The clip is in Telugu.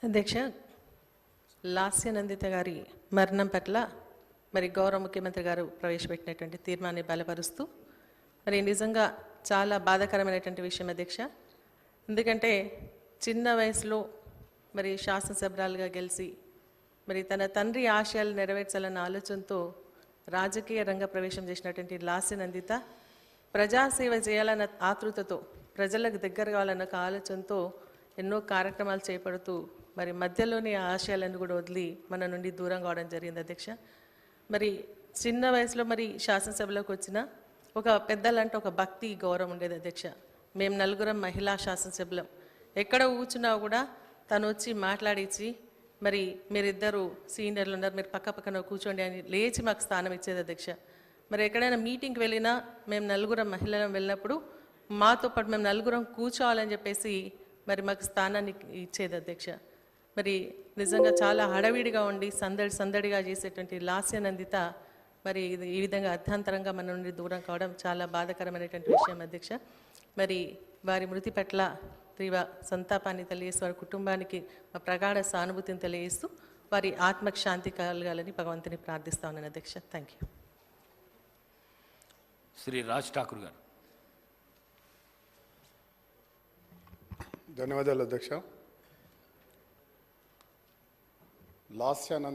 అధ్యక్ష, లాస్యనందిత గారి మరణం పట్ల మరి గౌరవ ముఖ్యమంత్రి గారు ప్రవేశపెట్టినటువంటి తీర్మానాన్ని బలపరుస్తూ మరి నిజంగా చాలా బాధాకరమైనటువంటి విషయం అధ్యక్ష. ఎందుకంటే చిన్న వయసులో మరి శాసనసభ్యురాలుగా గెలిచి మరి తన తండ్రి ఆశయాలు నెరవేర్చాలన్న ఆలోచనతో రాజకీయ రంగ ప్రవేశం చేసినటువంటి లాస్యనందిత ప్రజాసేవ చేయాలన్న ఆతృతతో ప్రజలకు దగ్గర కావాలన్న ఆలోచనతో ఎన్నో కార్యక్రమాలు చేపడుతూ మరి మధ్యలోని ఆశయాలను కూడా వదిలి మన నుండి దూరం కావడం జరిగింది అధ్యక్ష. మరి చిన్న వయసులో మరి శాసనసభలోకి వచ్చిన ఒక పెద్దలంటే ఒక భక్తి గౌరవం ఉండేది అధ్యక్ష. మేము నలుగురం మహిళా శాసనసభ్యులం, ఎక్కడ కూర్చున్నా కూడా తను వచ్చి మాట్లాడించి మరి మీరిద్దరు సీనియర్లు ఉన్నారు, మీరు పక్క పక్కన కూర్చోండి అని లేచి మాకు స్థానం ఇచ్చేది అధ్యక్ష. మరి ఎక్కడైనా మీటింగ్కి వెళ్ళినా మేము నలుగురం మహిళలం వెళ్ళినప్పుడు మాతో పాటు మేము నలుగురం కూర్చోవాలని చెప్పేసి మరి మాకు స్థానాన్ని ఇచ్చేది అధ్యక్ష. మరి నిజంగా చాలా హడావిడిగా ఉండి సందడిగా చేసేటువంటి లాస్యనందిత మరి ఈ విధంగా అర్థాంతరంగా మన నుండి దూరం కావడం చాలా బాధాకరమైనటువంటి విషయం అధ్యక్ష. మరి వారి మృతి పట్ల తీవ్ర సంతాపాన్ని తెలియజేస్తూ వారి కుటుంబానికి ప్రగాఢ సానుభూతిని తెలియజేస్తూ వారి ఆత్మకు శాంతి కలగాలని భగవంతుని ప్రార్థిస్తా ఉన్నాను అధ్యక్ష. Thank you. శ్రీ రాజ్ ఠాకూర్ గారు. ధన్యవాదాలు అధ్యక్ష. లాస్యానంద